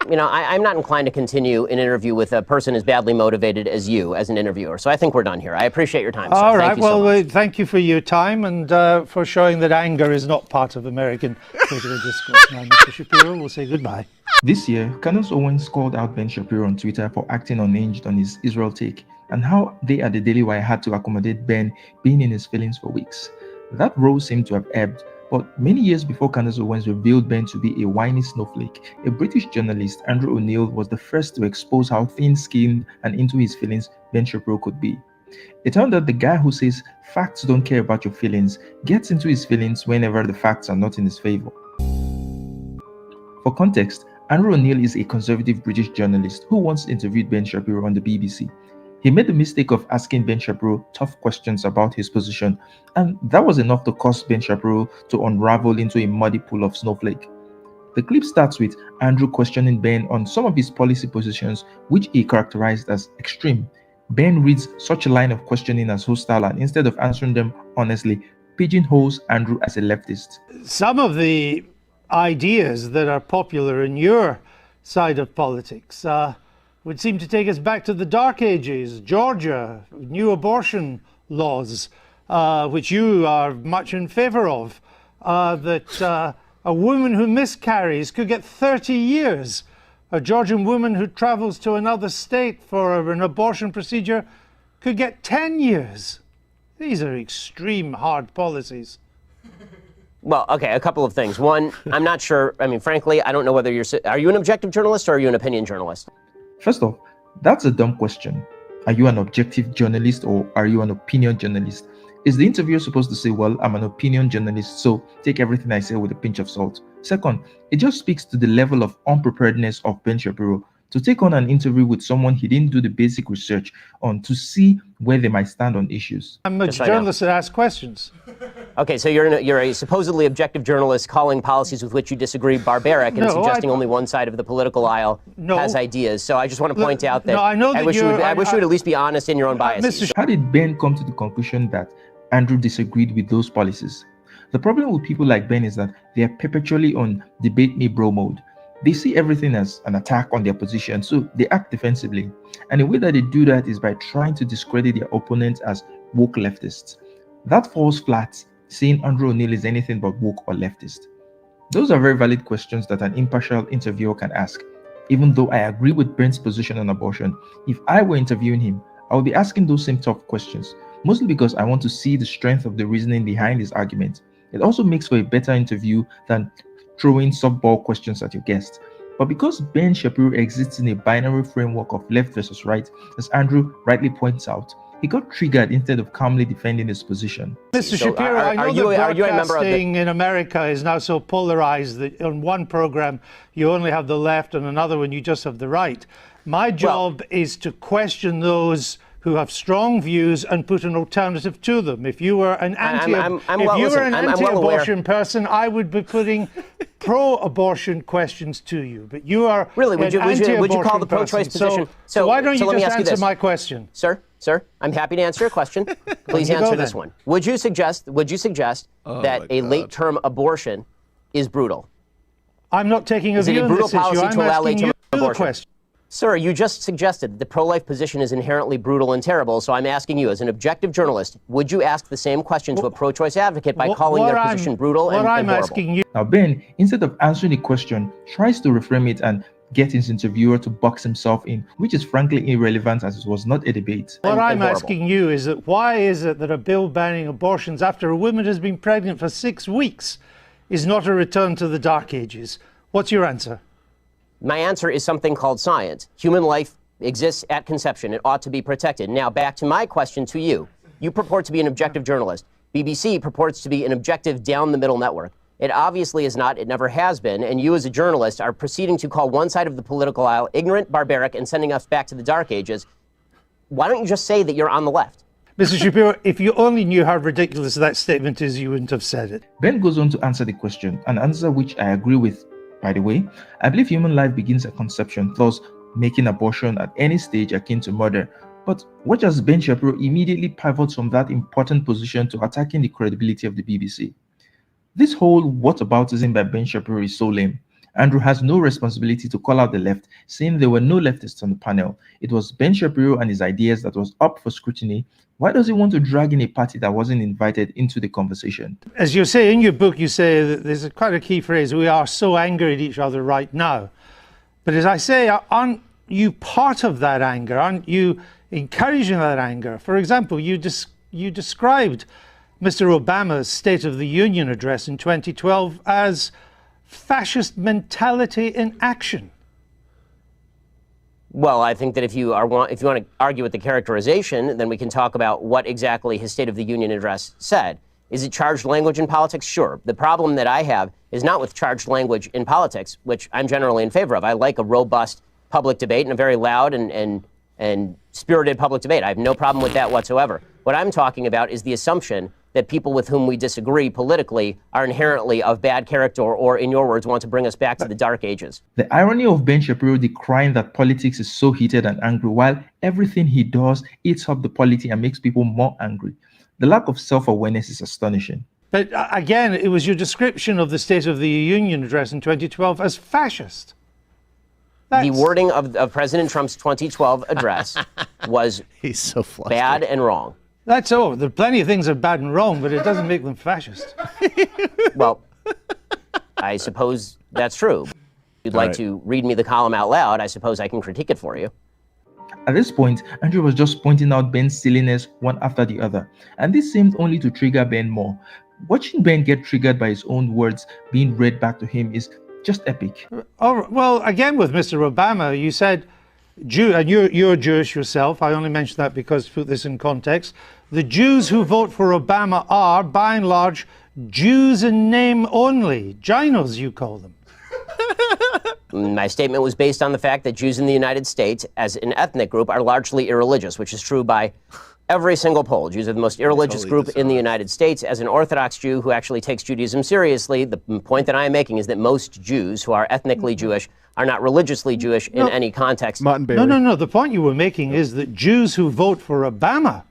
I'm not inclined to continue an interview with a person as badly motivated as you as an interviewer. So I think we're done here. I appreciate your time, sir. All right. Well, thank you for your time and for showing that anger is not part of American political discourse. Now, Mr. Shapiro, we'll say goodbye. This year, Candace Owens called out Ben Shapiro on Twitter for acting unhinged on his Israel take and how they at the Daily Wire had to accommodate Ben being in his feelings for weeks. That role seemed to have ebbed, but many years before Candace Owens revealed Ben to be a whiny snowflake, a British journalist, Andrew O'Neill, was the first to expose how thin-skinned and into his feelings Ben Shapiro could be. It turned out the guy who says facts don't care about your feelings gets into his feelings whenever the facts are not in his favor. For context, Andrew O'Neill is a conservative British journalist who once interviewed Ben Shapiro on the BBC. He made the mistake of asking Ben Shapiro tough questions about his position, and that was enough to cause Ben Shapiro to unravel into a muddy pool of snowflake. The clip starts with Andrew questioning Ben on some of his policy positions, which he characterized as extreme. Ben reads such a line of questioning as hostile, and instead of answering them honestly, pigeonholes Andrew as a leftist. Some of the ideas that are popular in your side of politics would seem to take us back to the Dark Ages, Georgia, new abortion laws, which you are much in favor of, that a woman who miscarries could get 30 years. A Georgian woman who travels to another state for an abortion procedure could get 10 years. These are extreme hard policies. Well, okay, a couple of things. One, I'm not sure. Frankly, I don't know whether are you an objective journalist or are you an opinion journalist? First off, that's a dumb question. Are you an objective journalist or are you an opinion journalist? Is the interviewer supposed to say, well, I'm an opinion journalist, so take everything I say with a pinch of salt? Second, it just speaks to the level of unpreparedness of Ben Shapiro to take on an interview with someone he didn't do the basic research on to see where they might stand on issues. I'm a journalist that asks questions. Okay, so you're a supposedly objective journalist calling policies with which you disagree barbaric and suggesting only one side of the political aisle has ideas. So I just want to point out that I wish you would at least be honest in your own biases. How did Ben come to the conclusion that Andrew disagreed with those policies? The problem with people like Ben is that they are perpetually on debate me bro mode. They see everything as an attack on their position, so they act defensively. And the way that they do that is by trying to discredit their opponents as woke leftists. That falls flat, saying Andrew O'Neill is anything but woke or leftist. Those are very valid questions that an impartial interviewer can ask. Even though I agree with Ben's position on abortion, if I were interviewing him, I would be asking those same tough questions, mostly because I want to see the strength of the reasoning behind his argument. It also makes for a better interview than throwing softball questions at your guest. But because Ben Shapiro exists in a binary framework of left versus right, as Andrew rightly points out, he got triggered instead of calmly defending his position. Mr. Shapiro, I know that broadcasting in America is now so polarized that on one program you only have the left and another one you just have the right. My job is to question those who have strong views and put an alternative to them. If you were an anti-abortion person, I would be putting pro-abortion questions to you. But you are really would you call the pro-choice position? So why don't you just answer my question, sir? I'm happy to answer your question. Please answer this one. Would you suggest that a late-term abortion is brutal? I'm not taking a view on this issue. I'm asking you the question. Sir, you just suggested that the pro-life position is inherently brutal and terrible, so I'm asking you, as an objective journalist, would you ask the same question to a pro-choice advocate by calling their position brutal and horrible? Asking you. Now, Ben, instead of answering the question, tries to reframe it and get his interviewer to box himself in, which is frankly irrelevant as it was not a debate. What I'm asking you is that why is it that a bill banning abortions after a woman has been pregnant for 6 weeks is not a return to the Dark Ages? What's your answer? My answer is something called science. Human life exists at conception. It ought to be protected. Now, back to my question to you. You purport to be an objective journalist. BBC purports to be an objective down-the-middle network. It obviously is not. It never has been. And you, as a journalist, are proceeding to call one side of the political aisle ignorant, barbaric, and sending us back to the Dark Ages. Why don't you just say that you're on the left? Mr. Shapiro, if you only knew how ridiculous that statement is, you wouldn't have said it. Ben goes on to answer the question, an answer which I agree with. By the way, I believe human life begins at conception, thus making abortion at any stage akin to murder. But watch as Ben Shapiro immediately pivots from that important position to attacking the credibility of the BBC. This whole whataboutism by Ben Shapiro is so lame, Andrew has no responsibility to call out the left, saying there were no leftists on the panel. It was Ben Shapiro and his ideas that was up for scrutiny. Why does he want to drag in a party that wasn't invited into the conversation? As you say in your book, you say that there's quite a key phrase, we are so angry at each other right now. But as I say, aren't you part of that anger? Aren't you encouraging that anger? For example, you described Mr. Obama's State of the Union address in 2012 as fascist mentality in action. Well, I think that if you want to argue with the characterization, then we can talk about what exactly his State of the Union address said. Is it charged language in politics? Sure. The problem that I have is not with charged language in politics, which I'm generally in favor of. I like a robust public debate and a very loud and spirited public debate. I have no problem with that whatsoever. What I'm talking about is the assumption that people with whom we disagree politically are inherently of bad character or, in your words, want to bring us back to the dark ages. The irony of Ben Shapiro decrying that politics is so heated and angry, while everything he does eats up the polity and makes people more angry. The lack of self-awareness is astonishing. But again, it was your description of the State of the Union address in 2012 as fascist. The wording of President Trump's 2012 address was He's so flustered. bad and wrong. That's all. There are plenty of things that are bad and wrong, but it doesn't make them fascist. Well, I suppose that's true. If you'd like to read me the column out loud, I suppose I can critique it for you. At this point, Andrew was just pointing out Ben's silliness one after the other, and this seemed only to trigger Ben more. Watching Ben get triggered by his own words being read back to him is just epic. Oh, well, again, with Mr. Obama, you said, and you're Jewish yourself, I only mention that because to put this in context, the Jews who vote for Obama are, by and large, Jews in name only. Ginos, you call them. My statement was based on the fact that Jews in the United States, as an ethnic group, are largely irreligious, which is true by every single poll. Jews are the most irreligious group in the United States. As an Orthodox Jew who actually takes Judaism seriously, the point that I am making is that most Jews who are ethnically Jewish are not religiously Jewish in any context. No. The point you were making is that Jews who vote for Obama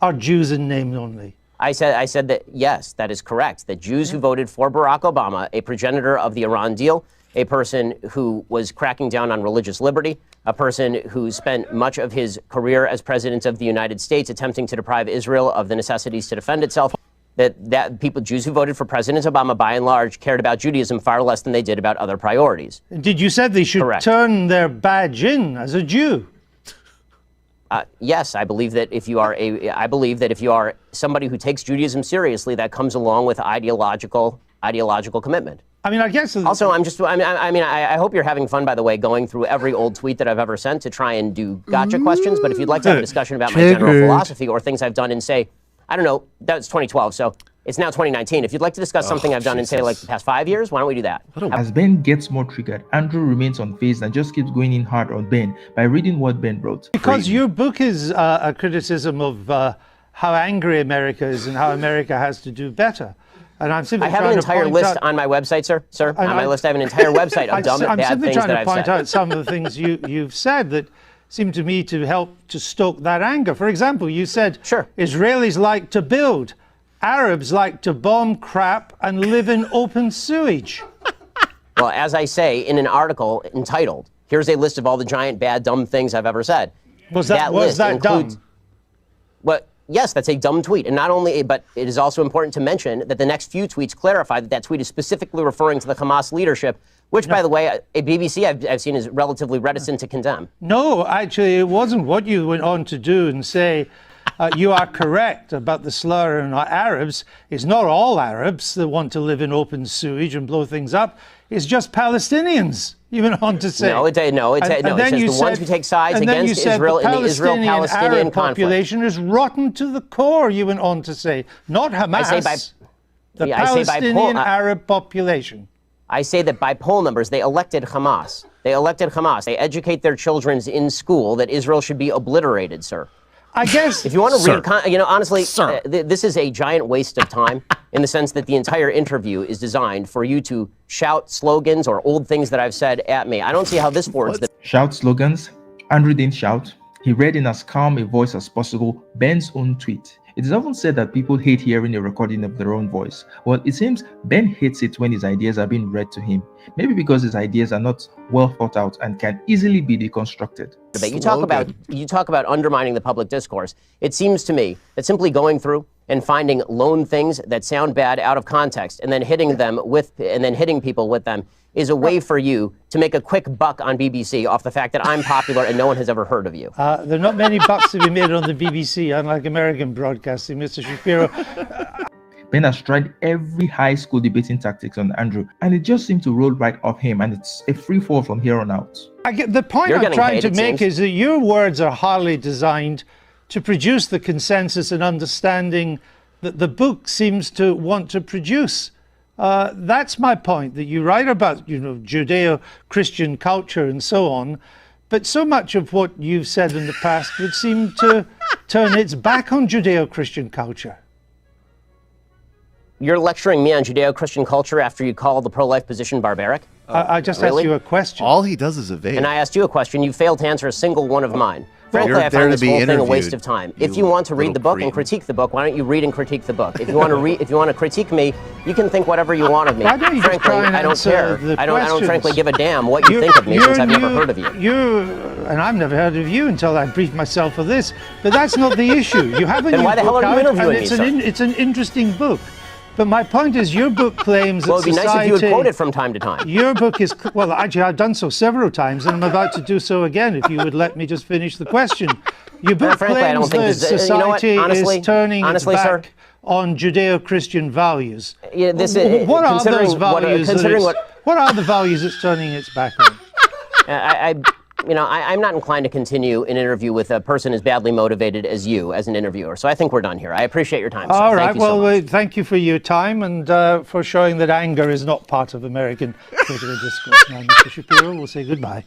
are Jews in name only. I said that, yes, that is correct, that Jews who voted for Barack Obama, a progenitor of the Iran deal, a person who was cracking down on religious liberty, a person who spent much of his career as president of the United States attempting to deprive Israel of the necessities to defend itself, that people, Jews who voted for President Obama, by and large, cared about Judaism far less than they did about other priorities. Did you say they should turn their badge in as a Jew? Yes, I believe that if you are somebody who takes Judaism seriously, that comes along with ideological commitment. I mean, I guess. Also, I hope you're having fun, by the way, going through every old tweet that I've ever sent to try and do gotcha questions. But if you'd like to have a discussion about my general philosophy or things I've done in, say, I don't know, that's 2012, so it's now 2019. If you'd like to discuss something I've done in, say, like the past 5 years, why don't we do that? As Ben gets more triggered, Andrew remains unfazed and just keeps going in hard on Ben by reading what Ben wrote. Because your book is a criticism of how angry America is and how America has to do better. And I'm simply I have an entire list on my website, sir. On my list, I have an entire website of dumb and bad things that I've said. I'm simply trying to point out some of the things you've said that seem to me to help to stoke that anger. For example, you said Israelis like to build, Arabs like to bomb crap and live in open sewage. Well, as I say in an article entitled, "Here's a list of all the giant, bad, dumb things I've ever said." Was that dumb? Well, yes, that's a dumb tweet. And not only, but it is also important to mention that the next few tweets clarify that tweet is specifically referring to the Hamas leadership, which, by the way, a BBC I've seen is relatively reticent to condemn. No, actually, it wasn't what you went on to do and say. You are correct about the slur on Arabs. It's not all Arabs that want to live in open sewage and blow things up. It's just Palestinians, you went on to say. No, it says the ones who take sides against Israel in the Israel-Palestinian conflict. The population is rotten to the core, you went on to say. Not Hamas, the Palestinian Arab population. I say that by poll numbers, they elected Hamas. They educate their children in school that Israel should be obliterated, sir. I guess if you want to read, honestly, this is a giant waste of time in the sense that the entire interview is designed for you to shout slogans or old things that I've said at me. I don't see how this forwards. Shout slogans? Andrew didn't shout. He read in as calm a voice as possible Ben's own tweet. It is often said that people hate hearing a recording of their own voice. Well, it seems Ben hates it when his ideas are being read to him. Maybe because his ideas are not well thought out and can easily be deconstructed. You talk about undermining the public discourse. It seems to me that simply going through and finding lone things that sound bad out of context and then hitting people with them is a way for you to make a quick buck on BBC off the fact that I'm popular and no one has ever heard of you. There are not many bucks to be made on the BBC, unlike American broadcasting, Mr. Shapiro. Ben has tried every high school debating tactics on Andrew, and it just seemed to roll right off him, and it's a free fall from here on out. The point I'm trying to make is that your words are hardly designed to produce the consensus and understanding that the book seems to want to produce. That's my point, that you write about, Judeo-Christian culture and so on, but so much of what you've said in the past would seem to turn its back on Judeo-Christian culture. You're lecturing me on Judeo-Christian culture after you call the pro-life position barbaric? I just asked you a question. All he does is evade. And I asked you a question. You failed to answer a single one of mine. Frankly, I find this whole thing a waste of time. If you want to read the book and critique the book, why don't you read and critique the book? If you want to critique me, you can think whatever you want of me. Frankly, I don't care. I don't frankly give a damn what you think of me since I've never heard of you. And I've never heard of you until I briefed myself for this. But that's not the issue. You have a new book out. Then why the hell are you interviewing me, sir? It's an interesting book. But my point is, your book claims that society... Well, it'd be nice if you would quote it from time to time. Your book is... Well, actually, I've done so several times, and I'm about to do so again, if you would let me just finish the question. Your book claims that society is turning its back on Judeo-Christian values. Yeah, what are those values? What are the values it's turning its back on? I'm not inclined to continue an interview with a person as badly motivated as you as an interviewer. So I think we're done here. I appreciate your time, sir. All right. Well, thank you for your time and for showing that anger is not part of American political discourse. Now, Mr. Shapiro, we'll say goodbye.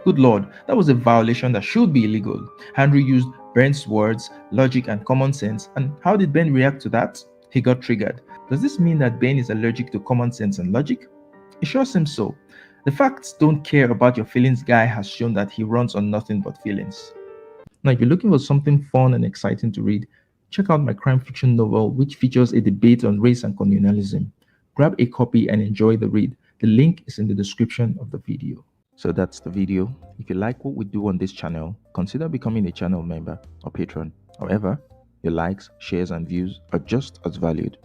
Good Lord, that was a violation that should be illegal. Henry used Ben's words, logic, and common sense. And how did Ben react to that? He got triggered. Does this mean that Ben is allergic to common sense and logic? It sure seems so. The facts don't care about your feelings guy has shown that he runs on nothing but feelings. Now, if you're looking for something fun and exciting to read, check out my crime fiction novel, which features a debate on race and colonialism. Grab a copy and enjoy the read. The link is in the description of the video. So that's the video. If you like what we do on this channel, consider becoming a channel member or patron. However, your likes, shares, and views are just as valued.